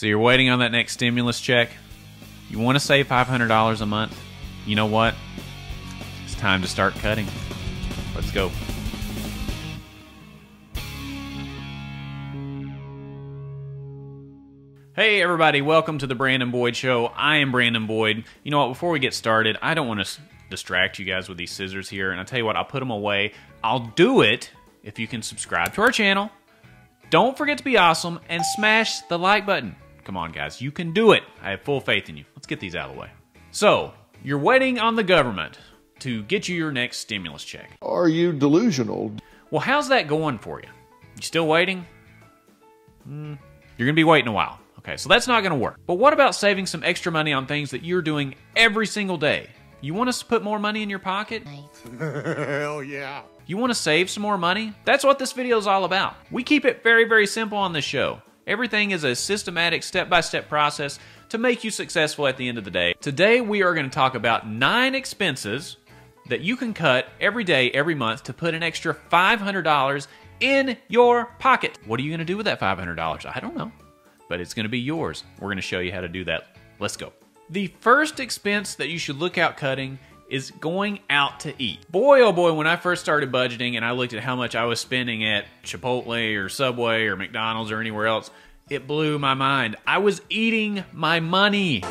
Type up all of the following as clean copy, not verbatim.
So you're waiting on that next stimulus check? You want to save $500 a month? You know what? It's time to start cutting. Let's go. Hey everybody, welcome to the Brandon Boyd Show. I am Brandon Boyd. You know what, before we get started, I don't want to distract you guys with these scissors here, and I'll tell you what, I'll put them away. I'll do it if you can subscribe to our channel. Don't forget to be awesome and smash the like button. Come on guys, you can do it. I have full faith in you. Let's get these out of the way. So, you're waiting on the government to get you your next stimulus check. Are you delusional? Well, how's that going for you? You still waiting? You're gonna be waiting a while. Okay, so that's not gonna work. But what about saving some extra money on things that you're doing every single day? You want us to put more money in your pocket? Hell yeah. You want to save some more money? That's what this video is all about. We keep it very, very simple on this show. Everything is a systematic, step-by-step process to make you successful at the end of the day. Today, we are going to talk about 9 expenses that you can cut every day, every month to put an extra $500 in your pocket. What are you going to do with that $500? I don't know, but it's going to be yours. We're going to show you how to do that. Let's go. The first expense that you should look out cutting is going out to eat. Boy, oh boy, when I first started budgeting and I looked at how much I was spending at Chipotle or Subway or McDonald's or anywhere else, it blew my mind. I was eating my money.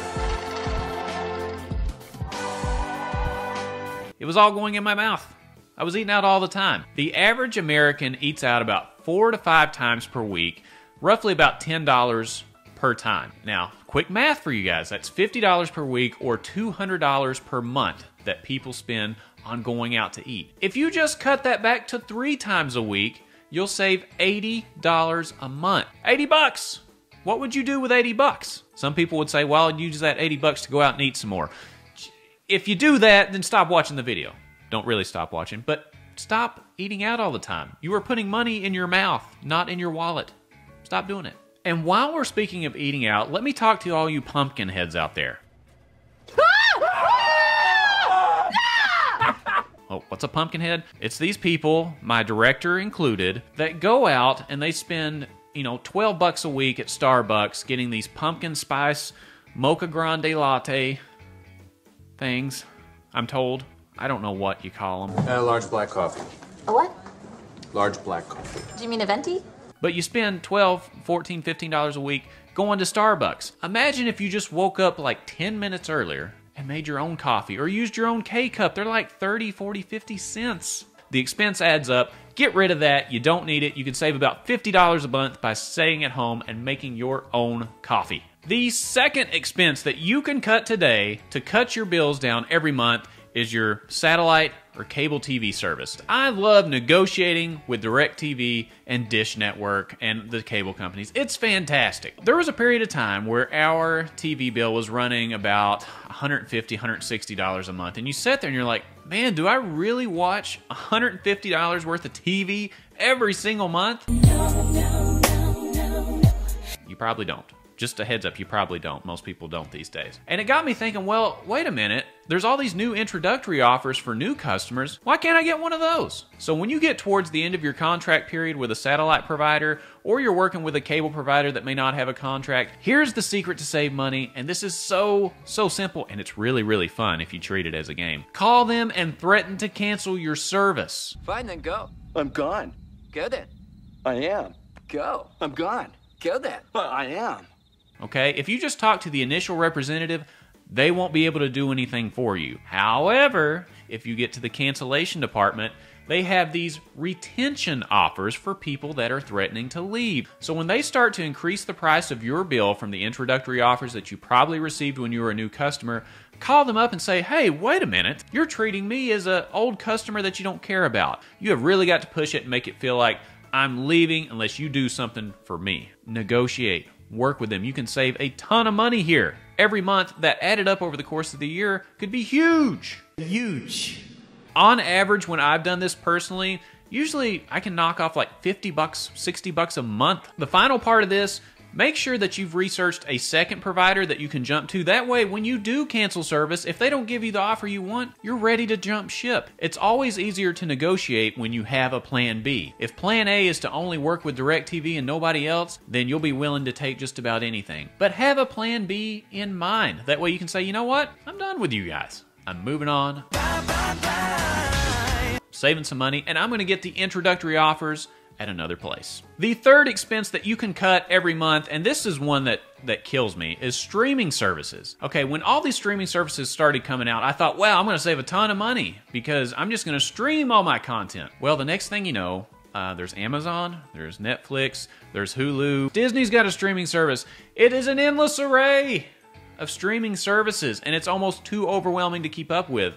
It was all going in my mouth. I was eating out all the time. The average American eats out about 4 to 5 times per week, roughly about $10 per time. Now, quick math for you guys. That's $50 per week or $200 per month that people spend on going out to eat. If you just cut that back to 3 times a week, you'll save $80 a month. 80 bucks. What would you do with 80 bucks? Some people would say, well, I'd use that 80 bucks to go out and eat some more. If you do that, then stop watching the video. Don't really stop watching, but stop eating out all the time. You are putting money in your mouth, not in your wallet. Stop doing it. And while we're speaking of eating out, let me talk to all you pumpkin heads out there. Oh, what's a pumpkin head? It's these people, my director included, that go out and they spend, 12 bucks a week at Starbucks getting these pumpkin spice mocha grande latte things, I'm told. I don't know what you call them. A large black coffee. A what? Large black coffee. Do you mean a venti? But you spend $12, $14, $15 a week going to Starbucks. Imagine if you just woke up like 10 minutes earlier and made your own coffee or used your own K-cup. They're like 30, 40, 50 cents. The expense adds up. Get rid of that. You don't need it. You can save about $50 a month by staying at home and making your own coffee. The second expense that you can cut today to cut your bills down every month is your satellite or cable TV service. I love negotiating with DirecTV and Dish Network and the cable companies. It's fantastic. There was a period of time where our TV bill was running about $150, $160 a month, and you sit there and you're like, man, do I really watch $150 worth of TV every single month? No. You probably don't. Just a heads up, you probably don't. Most people don't these days. And it got me thinking, well, wait a minute. There's all these new introductory offers for new customers. Why can't I get one of those? So when you get towards the end of your contract period with a satellite provider, or you're working with a cable provider that may not have a contract, here's the secret to save money. And this is so simple, and it's really, really fun if you treat it as a game. Call them and threaten to cancel your service. Fine, then go. I'm gone. Go then. I am. Go. I'm gone. Go then. I am. Okay, if you just talk to the initial representative, they won't be able to do anything for you. However, if you get to the cancellation department, they have these retention offers for people that are threatening to leave. So when they start to increase the price of your bill from the introductory offers that you probably received when you were a new customer, call them up and say, hey, wait a minute, you're treating me as an old customer that you don't care about. You have really got to push it and make it feel like I'm leaving unless you do something for me. Negotiate. Work with them. You can save a ton of money here. Every month, that added up over the course of the year could be huge. Huge. On average, when I've done this personally, usually I can knock off like 50 bucks, 60 bucks a month. The final part of this Make sure that you've researched a second provider that you can jump to. That way, when you do cancel service, if they don't give you the offer you want, you're ready to jump ship. It's always easier to negotiate when you have a plan B. If plan A is to only work with DirecTV and nobody else, then you'll be willing to take just about anything. But have a plan B in mind. That way you can say, you know what? I'm done with you guys. I'm moving on. Saving some money, and I'm going to get the introductory offers at another place. The third expense that you can cut every month, and this is one that kills me, is streaming services. Okay, when all these streaming services started coming out, I thought, wow, I'm going to save a ton of money because I'm just going to stream all my content. Well, the next thing you know, there's Amazon, there's Netflix, there's Hulu. Disney's got a streaming service. It is an endless array of streaming services, and it's almost too overwhelming to keep up with.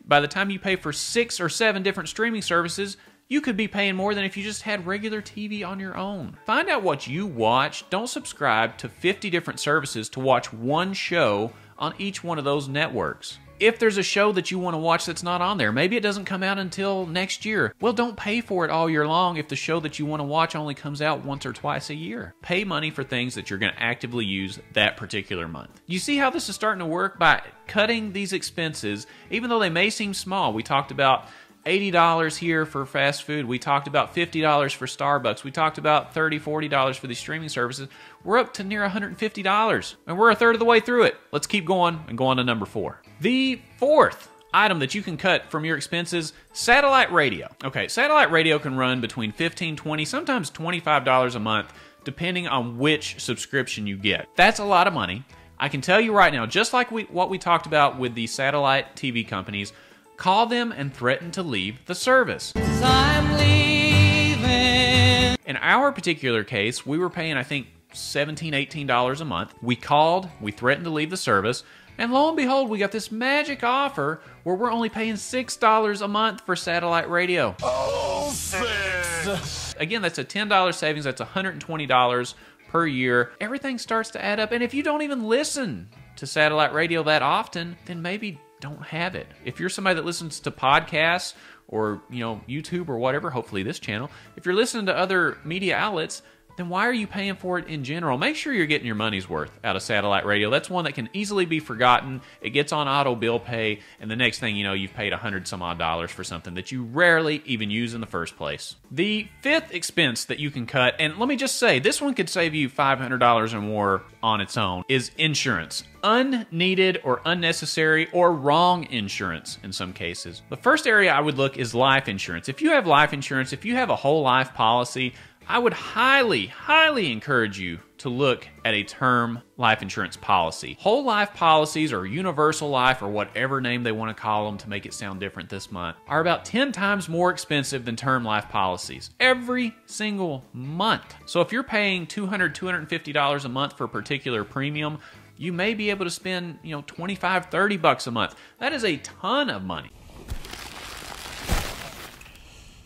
By the time you pay for 6 or 7 different streaming services, you could be paying more than if you just had regular TV on your own. Find out what you watch. Don't subscribe to 50 different services to watch one show on each one of those networks. If there's a show that you want to watch that's not on there, maybe it doesn't come out until next year. Well, don't pay for it all year long if the show that you want to watch only comes out once or twice a year. Pay money for things that you're going to actively use that particular month. You see how this is starting to work? By cutting these expenses, even though they may seem small. We talked about $80 here for fast food. We talked about $50 for Starbucks. We talked about $30, $40 for these streaming services. We're up to near $150, and we're a third of the way through it. Let's keep going and go on to number 4. The fourth item that you can cut from your expenses, satellite radio. Okay, satellite radio can run between $15, $20, sometimes $25 a month, depending on which subscription you get. That's a lot of money. I can tell you right now, just like what we talked about with the satellite TV companies, call them and threaten to leave the service. I'm leaving. In our particular case, we were paying, I think, $17, $18 a month. We called, we threatened to leave the service, and lo and behold, we got this magic offer where we're only paying $6 a month for satellite radio. Oh, 6! Again, that's a $10 savings. That's $120 per year. Everything starts to add up, and if you don't even listen to satellite radio that often, then maybe don't have it. If you're somebody that listens to podcasts or, YouTube or whatever, hopefully this channel, if you're listening to other media outlets, then why are you paying for it in general? Make sure you're getting your money's worth out of satellite radio. That's one that can easily be forgotten. It gets on auto bill pay, and the next thing you know, you've paid $100 some odd for something that you rarely even use in the first place. The fifth expense that you can cut, and let me just say, this one could save you $500 or more on its own, is insurance. Unneeded or unnecessary or wrong insurance in some cases. The first area I would look is life insurance. If you have life insurance, if you have a whole life policy, I would highly, highly encourage you to look at a term life insurance policy. Whole life policies, or universal life, or whatever name they want to call them to make it sound different this month, are about 10 times more expensive than term life policies every single month. So if you're paying $200, $250 a month for a particular premium, you may be able to spend, $25, $30 a month. That is a ton of money.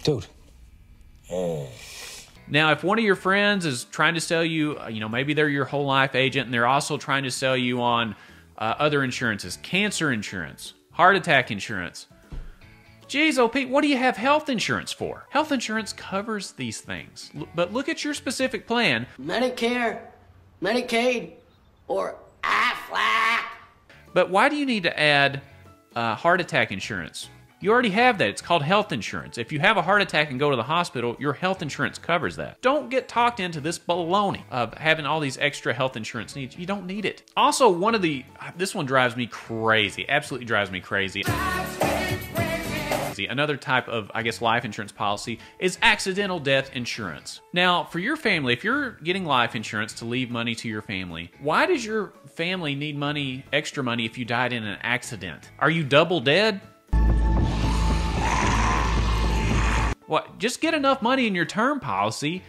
Dude. Now, if one of your friends is trying to sell you, maybe they're your whole life agent, and they're also trying to sell you on other insurances, cancer insurance, heart attack insurance. Geez, oh Pete, what do you have health insurance for? Health insurance covers these things. But look at your specific plan. Medicare, Medicaid, or Aflac. But why do you need to add heart attack insurance? You already have that. It's called health insurance. If you have a heart attack and go to the hospital, your health insurance covers that. Don't get talked into this baloney of having all these extra health insurance needs. You don't need it. Also, this one drives me crazy. Absolutely drives me crazy. Another type of, life insurance policy is accidental death insurance. Now, for your family, if you're getting life insurance to leave money to your family, why does your family need extra money if you died in an accident? Are you double dead? What? Just get enough money in your term policy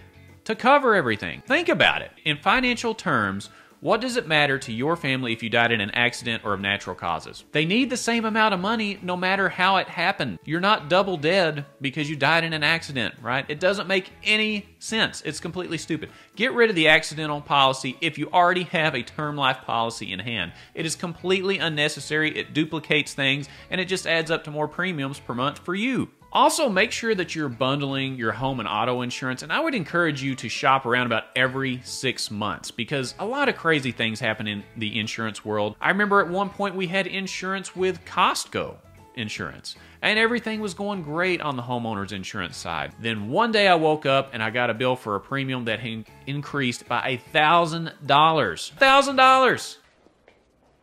to cover everything. Think about it. In financial terms, what does it matter to your family if you died in an accident or of natural causes? They need the same amount of money no matter how it happened. You're not double dead because you died in an accident, right? It doesn't make any sense. It's completely stupid. Get rid of the accidental policy if you already have a term life policy in hand. It is completely unnecessary. It duplicates things, and it just adds up to more premiums per month for you. Also, make sure that you're bundling your home and auto insurance, and I would encourage you to shop around about every 6 months because a lot of crazy things happen in the insurance world. I remember at one point we had insurance with Costco insurance, and everything was going great on the homeowner's insurance side. Then one day I woke up and I got a bill for a premium that had increased by $1,000. $1,000!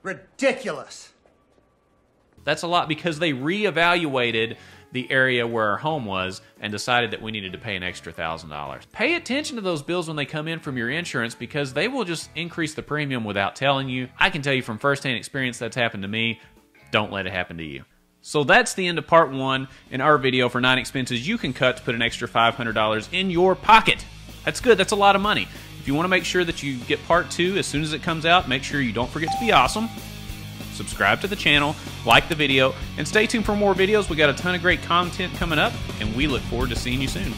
Ridiculous. That's a lot because they reevaluated the area where our home was and decided that we needed to pay an extra $1,000. Pay attention to those bills when they come in from your insurance because they will just increase the premium without telling you. I can tell you from firsthand experience that's happened to me. Don't let it happen to you. So that's the end of part 1 in our video for 9 expenses you can cut to put an extra $500 in your pocket. That's good. That's a lot of money. If you want to make sure that you get part 2 as soon as it comes out, make sure you don't forget to be awesome. Subscribe to the channel, like the video, and stay tuned for more videos. We got a ton of great content coming up, and we look forward to seeing you soon.